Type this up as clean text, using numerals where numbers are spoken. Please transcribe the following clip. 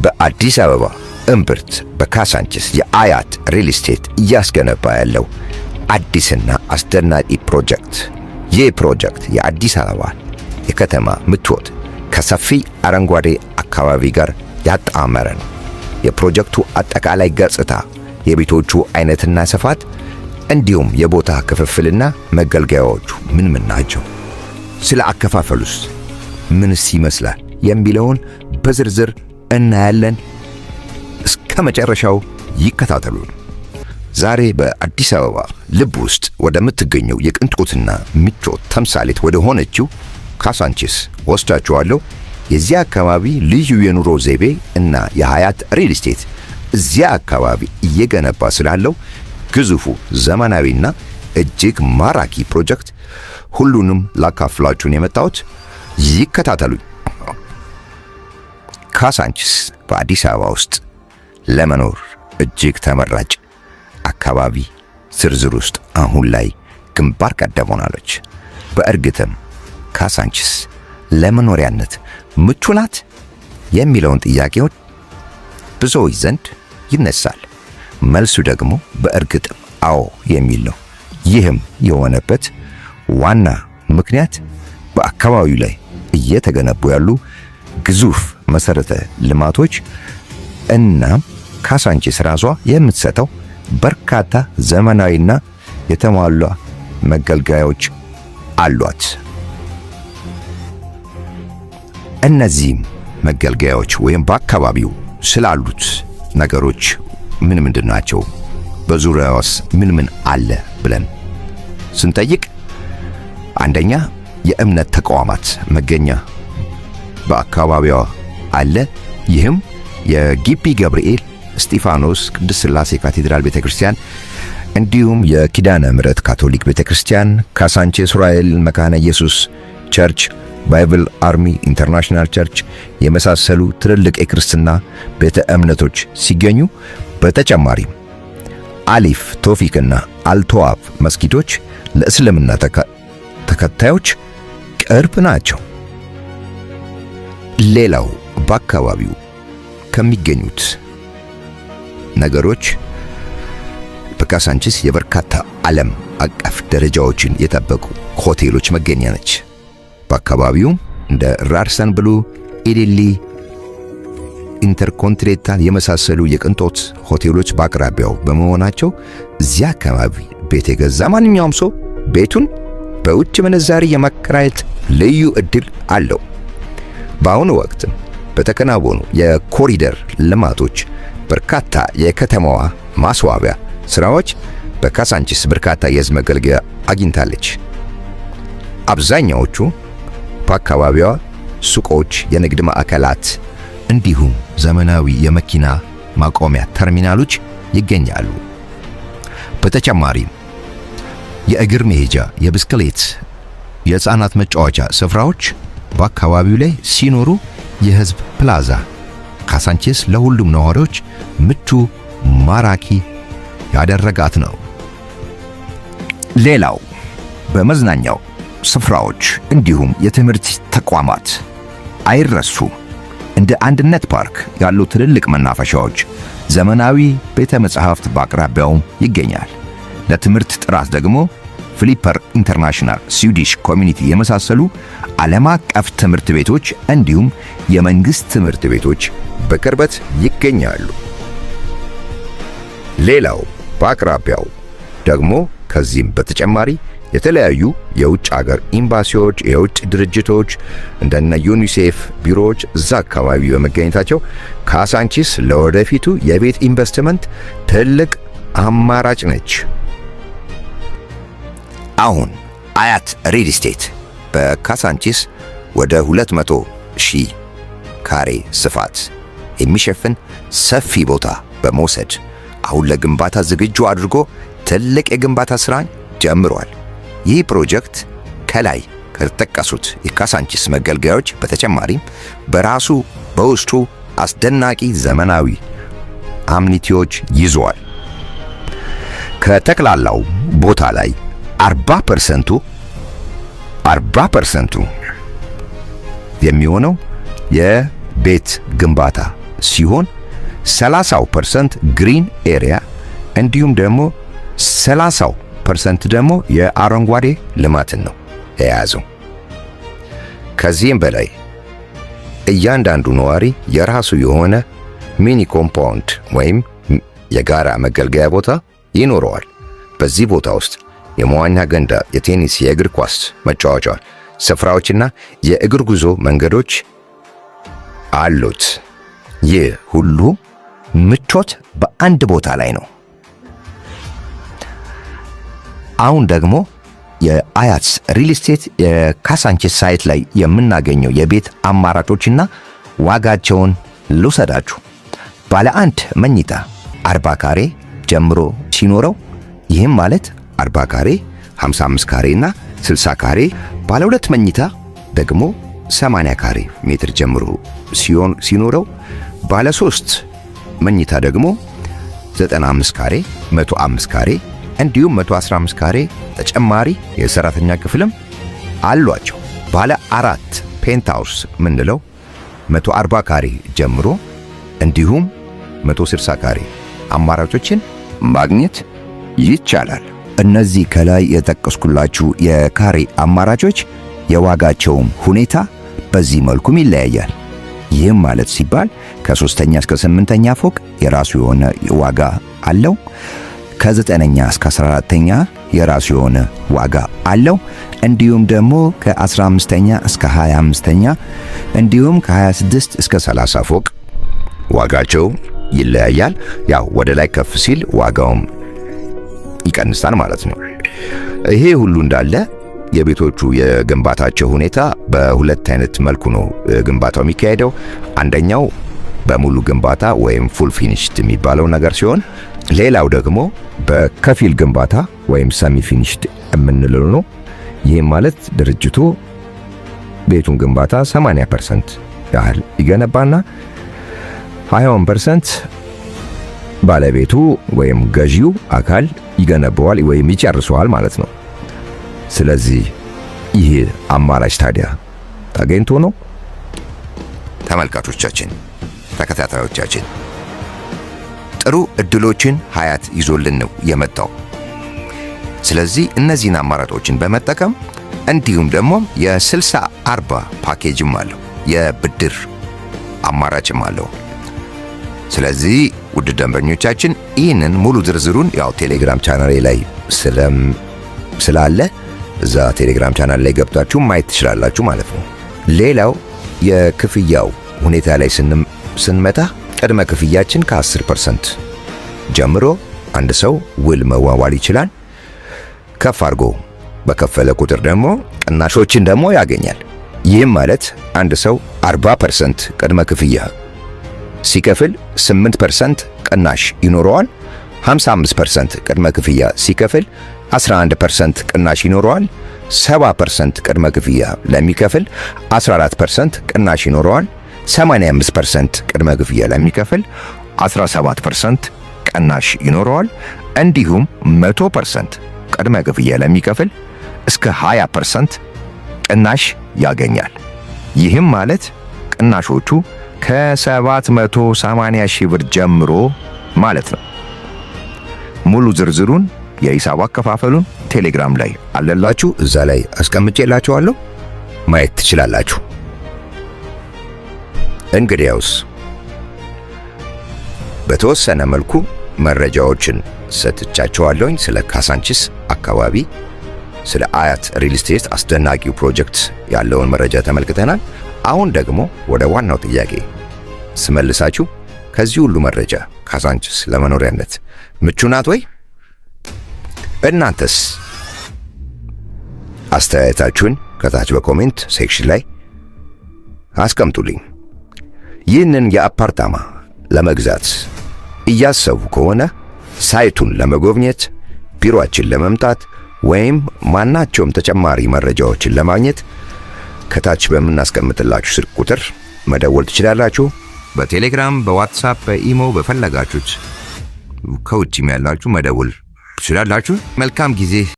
በአዲስ አበባ እምብርት በካሳንቺስ የአያት ሪል ስቴት እያስገነባ ያለው አዲስና አስደናቂ ፕሮጀክት። ይህ ፕሮጀክት የአዲስ አበባ የከተማ ምቾት ከሰፊ አረንጓዴ አካባቢ ጋር ያጣመረ ነው። የፕሮጀክቱ አጠቃላይ ገጽታ፣ የቤቶቹ አይነትና ስፋት እንዲሁም የቦታ ክፍፍልና መገልገያዎቹ ምን ናቸው፣ ስለ አከፋፈሉስ ምንስ ይመስላል የሚለውን በዝርዝር እናያለን። እስከ መጨረሻው ይከታተሉን። ዛሬ በአዲስ አበባ ልብ ውስጥ ወደምትገኘው የቅንጦትና ምቾት ተምሳሌት ወደ ሆነችው ካሳንቺስ ወስዳችኋለሁ። የዚያ አካባቢ ልዩ የኑሮ ዘይቤ እና የሀያት ሪል ስቴት እዚያ አካባቢ እየገነባ ስላለው ግዙፉ ዘመናዊና እጅግ ማራኪ ፕሮጀክት ሁሉንም ላካፍላችሁን የመጣሁት። ይከታተሉኝ። ካሳንቺስ በአዲስ አበባ ውስጥ ለመኖር እጅግ ተመራጭ አካባቢ ዝርዝር ውስጥ አሁን ላይ ግንባር ቀደም ሆናለች። በእርግጥም ካሳንቺስ ለመኖሪያነት ምቹ ናት የሚለውን ጥያቄዎች ብዙዎች ዘንድ ይነሳል። መልሱ ደግሞ በእርግጥም አዎ የሚል ነው። ይህም የሆነበት ዋና ምክንያት በአካባቢው ላይ እየተገነቡ ያሉ ግዙፍ መሰረተ ልማቶች እና ካሳንቺስ ራሷ የምትሰጠው በርካታ ዘመናዊና የተሟላ መገልገያዎች አሏት። እነዚህም መገልገያዎች ወይም በአካባቢው ስላሉት ነገሮች ምንድን ናቸው፣ በዙሪያውስ ምን አለ ብለን ስንጠይቅ፣ አንደኛ የእምነት ተቋማት መገኛ በአካባቢዋ አለ። ይህም የጊቢ ገብርኤል፣ እስጢፋኖስ ቅድስት ሥላሴ ካቴድራል ቤተክርስቲያን እንዲሁም የኪዳነ ምሕረት ካቶሊክ ቤተክርስቲያን፣ ካሳንቺስ ራኤል መካነ ኢየሱስ ቸርች፣ ባይብል አርሚ ኢንተርናሽናል ቸርች የመሳሰሉ ትልልቅ የክርስትና ቤተ እምነቶች ሲገኙ፣ በተጨማሪም አሊፍ ቶፊክና አልቶዋብ መስጊዶች ለእስልምና ተከታዮች ቅርብ ናቸው። ሌላው በአካባቢው ከሚገኙት ነገሮች በካሳንቺስ የበርካታ ዓለም አቀፍ ደረጃዎችን የጠበቁ ሆቴሎች መገኛ ነች። በአካባቢው እንደ ራድሰን ብሉ፣ ኢሊሊ፣ ኢንተርኮንቲኔንታል የመሳሰሉ የቅንጦት ሆቴሎች በአቅራቢያው በመሆናቸው እዚያ አካባቢ ቤት የገዛ ማንኛውም ሰው ቤቱን በውጭ ምንዛሪ የማከራየት ልዩ ዕድል አለው። በአሁኑ ወቅት በተከናወኑ የኮሪደር ልማቶች በርካታ የከተማዋ ማስዋቢያ ስራዎች በካሳንቺስ በርካታ የሕዝብ መገልገያ አግኝታለች። አብዛኛዎቹ በአካባቢዋ ሱቆች፣ የንግድ ማዕከላት እንዲሁም ዘመናዊ የመኪና ማቆሚያ ተርሚናሎች ይገኛሉ። በተጨማሪም የእግር መሄጃ፣ የብስክሌት፣ የሕፃናት መጫወቻ ስፍራዎች በአካባቢው ላይ ሲኖሩ የሕዝብ ፕላዛ ካሳንቺስ ለሁሉም ነዋሪዎች ምቹ፣ ማራኪ ያደረጋት ነው። ሌላው በመዝናኛው ስፍራዎች እንዲሁም የትምህርት ተቋማት አይረሱም። እንደ አንድነት ፓርክ ያሉ ትልልቅ መናፈሻዎች፣ ዘመናዊ ቤተ መጻሕፍት በአቅራቢያው ይገኛል። ለትምህርት ጥራት ደግሞ ፍሊፐር ኢንተርናሽናል፣ ስዊዲሽ ኮሚኒቲ የመሳሰሉ ዓለም አቀፍ ትምህርት ቤቶች እንዲሁም የመንግስት ትምህርት ቤቶች በቅርበት ይገኛሉ። ሌላው በአቅራቢያው ደግሞ ከዚህም በተጨማሪ የተለያዩ የውጭ ሀገር ኤምባሲዎች፣ የውጭ ድርጅቶች እንደነ ዩኒሴፍ ቢሮዎች እዛ አካባቢ በመገኘታቸው ካሳንቺስ ለወደፊቱ የቤት ኢንቨስትመንት ትልቅ አማራጭ ነች። አሁን አያት ሪል ስቴት በካሳንቺስ ወደ 200,000 ካሬ ስፋት የሚሸፍን ሰፊ ቦታ በመውሰድ አሁን ለግንባታ ዝግጁ አድርጎ ትልቅ የግንባታ ስራን ጀምሯል። ይህ ፕሮጀክት ከላይ ከተጠቀሱት የካሳንቺስ መገልገያዎች በተጨማሪም በራሱ በውስጡ አስደናቂ ዘመናዊ አምኒቲዎች ይዟል። ከጠቅላላው ቦታ ላይ 40% የሚሆነው የቤት ግንባታ ሲሆን 30% ግሪን ኤሪያ እንዲሁም ደግሞ 30% ደግሞ የአረንጓዴ ልማትን ነው የያዘው። ከዚህም በላይ እያንዳንዱ ነዋሪ የራሱ የሆነ ሚኒ ኮምፓውንድ ወይም የጋራ መገልገያ ቦታ ይኖረዋል። በዚህ ቦታ ውስጥ የመዋኛ ገንዳ፣ የቴኒስ፣ የእግር ኳስ መጫወቻ ስፍራዎችና የእግር ጉዞ መንገዶች አሉት። ይህ ሁሉ ምቾት በአንድ ቦታ ላይ ነው። አሁን ደግሞ የአያት ሪል ስቴት የካሳንቺስ ሳይት ላይ የምናገኘው የቤት አማራጮችና ዋጋቸውን ልውሰዳችሁ። ባለ አንድ መኝታ 40 ካሬ ጀምሮ ሲኖረው፣ ይህም ማለት 40 ካሬ፣ 55 ካሬ እና 60 ካሬ፣ ባለ ሁለት መኝታ ደግሞ 80 ካሬ ሜትር ጀምሮ ሲኖረው፣ ባለ 3 መኝታ ደግሞ 95 ካሬ፣ 105 ካሬ እንዲሁም 115 ካሬ ተጨማሪ የሰራተኛ ክፍልም አሏቸው። ባለ 4 ፔንትሃውስ ምንለው 140 ካሬ ጀምሮ እንዲሁም 160 ካሬ አማራጮችን ማግኘት ይቻላል። እነዚህ ከላይ የጠቀስኩላችሁ የካሬ አማራጮች የዋጋቸውም ሁኔታ በዚህ መልኩም ይለያያል። ይህም ማለት ሲባል ከ3ኛ እስከ 8ኛ ፎቅ የራሱ የሆነ ዋጋ አለው። ከ9ኛ እስከ 14ኛ የራሱ የሆነ ዋጋ አለው። እንዲሁም ደግሞ ከ15ኛ እስከ 25ኛ እንዲሁም ከ26 እስከ 30 ፎቅ ዋጋቸው ይለያያል። ያው ወደ ላይ ከፍ ሲል ዋጋውም ይቀንሳል ማለት ነው። ይሄ ሁሉ እንዳለ የቤቶቹ የግንባታቸው ሁኔታ በሁለት አይነት መልኩ ነው ግንባታው የሚካሄደው። አንደኛው በሙሉ ግንባታ ወይም ፉል ፊኒሽድ የሚባለው ነገር ሲሆን፣ ሌላው ደግሞ በከፊል ግንባታ ወይም ሰሚ ፊኒሽድ የምንለው ነው። ይህም ማለት ድርጅቱ ቤቱን ግንባታ 80% ያህል ይገነባና 20% ባለቤቱ ወይም ገዢው አካል ይገነባዋል ወይም ይጨርሰዋል ማለት ነው። ስለዚህ ይህ አማራጭ ታዲያ ተገኝቶ ነው። ተመልካቾቻችን፣ ተከታታዮቻችን ጥሩ እድሎችን ሀያት ይዞልን ነው የመጣው። ስለዚህ እነዚህን አማራጮችን በመጠቀም እንዲሁም ደግሞ የ60/40 ፓኬጅም አለው፣ የብድር አማራጭም አለው። ስለዚህ ውድ ደንበኞቻችን ይህንን ሙሉ ዝርዝሩን ያው ቴሌግራም ቻናሌ ላይ ስላለ እዛ ቴሌግራም ቻናል ላይ ገብታችሁ ማየት ትችላላችሁ ማለት ነው። ሌላው የክፍያው ሁኔታ ላይ ስንመጣ ቅድመ ክፍያችን ከ10% ጀምሮ አንድ ሰው ውል መዋዋል ይችላል። ከፍ አድርጎ በከፈለ ቁጥር ደግሞ ቅናሾችን ደግሞ ያገኛል። ይህም ማለት አንድ ሰው 40% ቅድመ ክፍያ ሲከፍል 8% ቅናሽ ይኖረዋል። 55% ቅድመ ክፍያ ሲከፍል 11% ቅናሽ ይኖረዋል። 70% ቅድመ ክፍያ ለሚከፍል 14% ቅናሽ ይኖረዋል። 85% ቅድመ ክፍያ ለሚከፍል 17% ቅናሽ ይኖረዋል። እንዲሁም 100% ቅድመ ክፍያ ለሚከፍል እስከ 20% ቅናሽ ያገኛል። ይህም ማለት ቅናሾቹ ከ780 ሺህ ብር ጀምሮ ማለት ነው። ሙሉ ዝርዝሩን የሂሳብ አከፋፈሉን ቴሌግራም ላይ አለላችሁ፣ እዛ ላይ አስቀምጬላችኋለሁ፣ ማየት ትችላላችሁ። እንግዲያውስ በተወሰነ መልኩ መረጃዎችን ሰጥቻችኋለሁኝ ስለ ካሳንቺስ አካባቢ፣ ስለ አያት ሪል ስቴት አስደናቂው ፕሮጀክት ያለውን መረጃ ተመልክተናል። አሁን ደግሞ ወደ ዋናው ጥያቄ ስመልሳችሁ ከዚህ ሁሉ መረጃ ካሳንቺስ ለመኖሪያነት ምቹ ናት ወይ? እናንተስ? አስተያየታችሁን ከታች በኮሜንት ሴክሽን ላይ አስቀምጡልኝ። ይህንን የአፓርታማ ለመግዛት እያሰቡ ከሆነ ሳይቱን ለመጎብኘት፣ ቢሮአችን ለመምጣት ወይም ማናቸውም ተጨማሪ መረጃዎችን ለማግኘት ከታች በምናስቀምጥላችሁ ስልክ ቁጥር መደወል ትችላላችሁ። በቴሌግራም፣ በዋትስአፕ፣ በኢሞ በፈለጋችሁት ከውጭም ያላችሁ መደወል ትችላላችሁ። መልካም ጊዜ